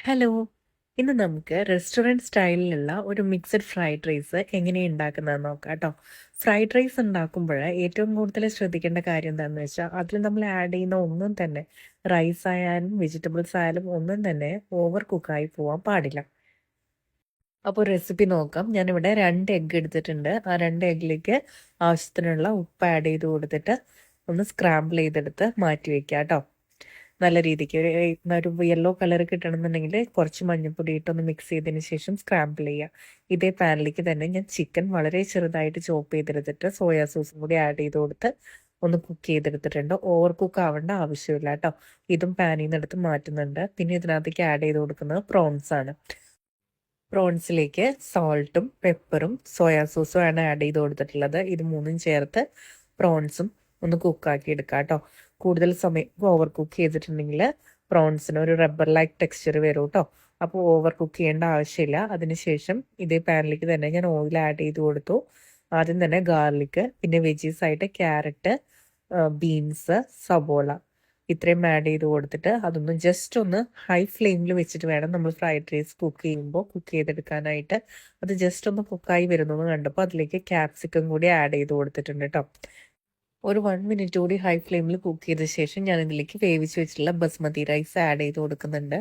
Hello. ഇന്ന് നമുക്ക് restaurant സ്റ്റൈലിലുള്ള ഒരു മിക്സഡ് ഫ്രൈഡ് റൈസ് എങ്ങനെയാണ് ഉണ്ടാക്കുന്നതെന്ന് നോക്കാം കേട്ടോ. ഫ്രൈഡ് റൈസ് ഉണ്ടാക്കുമ്പോൾ ഏറ്റവും കൂടുതൽ ശ്രദ്ധിക്കേണ്ട കാര്യം എന്താണെന്ന് വെച്ചാൽ അതിൽ നമ്മൾ ആഡ് ചെയ്യുന്ന ഒന്നും തന്നെ റൈസ് ആയാലും വെജിറ്റബിൾസ് ആയാലും ഒന്നും തന്നെ ഓവർ കുക്കായി പോകാൻ പാടില്ല. അപ്പോൾ റെസിപ്പി നോക്കാം. ഞാനിവിടെ 2 എഗ്ഗ് എടുത്തിട്ടുണ്ട്. ആ 2 എഗ്ഗിലേക്ക് ആവശ്യത്തിനുള്ള ഉപ്പ് ആഡ് ചെയ്ത് കൊടുത്തിട്ട് ഒന്ന് സ്ക്രാമ്പിൾ ചെയ്തെടുത്ത് മാറ്റി വെക്കാം കേട്ടോ. നല്ല രീതിക്ക് ഒരു യെല്ലോ കളർ കിട്ടണമെന്നുണ്ടെങ്കിൽ കുറച്ച് മഞ്ഞൾപ്പൊടി ഇട്ടൊന്ന് മിക്സ് ചെയ്തതിന് ശേഷം സ്ക്രാമ്പിൾ ചെയ്യുക. ഇതേ പാനിലേക്ക് തന്നെ ഞാൻ ചിക്കൻ വളരെ ചെറുതായിട്ട് ചോപ്പ് ചെയ്തെടുത്തിട്ട് സോയാ സോസും കൂടി ആഡ് ചെയ്ത് കൊടുത്ത് ഒന്ന് കുക്ക് ചെയ്തെടുത്തിട്ടുണ്ട്. ഓവർ കുക്ക് ആവേണ്ട ആവശ്യമില്ല കേട്ടോ. ഇതും പാനിൽ നിന്ന് എടുത്ത് മാറ്റുന്നുണ്ട്. പിന്നെ ഇതിനകത്തേക്ക് ആഡ് ചെയ്ത് കൊടുക്കുന്നത് പ്രോൺസ് ആണ്. പ്രോൺസിലേക്ക് സോൾട്ടും പെപ്പറും സോയാ സോസും ആണ് ആഡ് ചെയ്ത് കൊടുത്തിട്ടുള്ളത്. ഇത് മൂന്നും ചേർത്ത് പ്രോൺസും ഒന്ന് കുക്കാക്കി എടുക്കാം കേട്ടോ. കൂടുതൽ സമയം ഓവർ കുക്ക് ചെയ്തിട്ടുണ്ടെങ്കിൽ പ്രോൺസിന് ഒരു റബ്ബർ ലൈക്ക് ടെക്സ്ചർ വരും കേട്ടോ. അപ്പോൾ ഓവർ കുക്ക് ചെയ്യേണ്ട ആവശ്യമില്ല. അതിനുശേഷം ഇതേ പാനിലേക്ക് തന്നെ ഞാൻ ഓയിൽ ആഡ് ചെയ്ത് കൊടുത്തു. ആദ്യം തന്നെ ഗാർലിക്, പിന്നെ വെജീസ് ആയിട്ട് ക്യാരറ്റ്, ബീൻസ്, സവോള ഇത്രയും ആഡ് ചെയ്ത് കൊടുത്തിട്ട് അതൊന്ന് ജസ്റ്റ് ഒന്ന് ഹൈ ഫ്ലെയിമിൽ വെച്ചിട്ട് വേണം നമ്മൾ ഫ്രൈഡ് റൈസ് കുക്ക് ചെയ്തെടുക്കാനായിട്ട്. അത് ജസ്റ്റ് ഒന്ന് കുക്കായി വരുന്നു കണ്ടപ്പോൾ അതിലേക്ക് ക്യാപ്സിക്കം കൂടി ആഡ് ചെയ്ത് കൊടുത്തിട്ടുണ്ട് കേട്ടോ. ഒരു 1 മിനിറ്റ് കൂടി ഹൈ ഫ്ലെയിമിൽ കുക്ക് ചെയ്ത ശേഷം ഞാൻ ഇതിലേക്ക് വേവിച്ച് വെച്ചിട്ടുള്ള ബസ്മതി റൈസ് ആഡ് ചെയ്ത് കൊടുക്കുന്നുണ്ട്.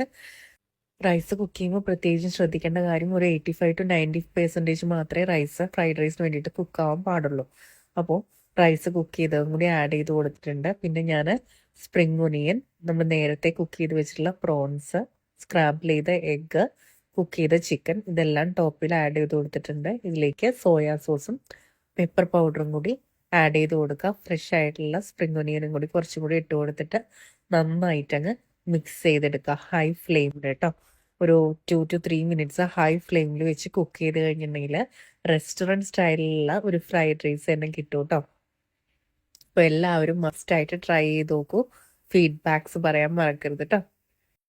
റൈസ് കുക്ക് ചെയ്യുമ്പോൾ പ്രത്യേകിച്ചും ശ്രദ്ധിക്കേണ്ട കാര്യം ഒരു 85 to 90% മാത്രമേ ഫ്രൈഡ് റൈസിന് വേണ്ടിയിട്ട് കുക്ക് ആവാൻ പാടുള്ളൂ. അപ്പോൾ റൈസ് കുക്ക് ചെയ്തതും കൂടി ആഡ് ചെയ്ത് കൊടുത്തിട്ടുണ്ട്. പിന്നെ ഞാൻ സ്പ്രിംഗ് ഒനിയൻ, നമ്മൾ നേരത്തെ കുക്ക് ചെയ്ത് വെച്ചിട്ടുള്ള പ്രോൺസ്, സ്ക്രാമ്പിൾ ചെയ്ത എഗ്ഗ്, കുക്ക് ചെയ്ത ചിക്കൻ ഇതെല്ലാം ടോപ്പിൽ ആഡ് ചെയ്ത് കൊടുത്തിട്ടുണ്ട്. ഇതിലേക്ക് സോയാ സോസും പെപ്പർ പൗഡറും കൂടി ആഡ് ചെയ്ത് കൊടുക്കുക. ഫ്രഷ് ആയിട്ടുള്ള സ്പ്രിംഗ് ഒനിയനും കൂടി കുറച്ചും കൂടി ഇട്ട് കൊടുത്തിട്ട് നന്നായിട്ടങ്ങ് മിക്സ് ചെയ്തെടുക്കുക ഹൈ ഫ്ലെയിമിൽ കേട്ടോ. ഒരു 2 to 3 മിനിറ്റ്സ് ഹൈ ഫ്ലെയിമിൽ വെച്ച് കുക്ക് ചെയ്ത് കഴിഞ്ഞിട്ടുണ്ടെങ്കിൽ റെസ്റ്റോറൻറ്റ് സ്റ്റൈലിലുള്ള ഒരു ഫ്രൈഡ് റൈസ് തന്നെ കിട്ടും കേട്ടോ. അപ്പോൾ എല്ലാവരും മസ്റ്റായിട്ട് ട്രൈ ചെയ്ത് നോക്കൂ. ഫീഡ്ബാക്സ് പറയാൻ മറക്കരുത് കേട്ടോ.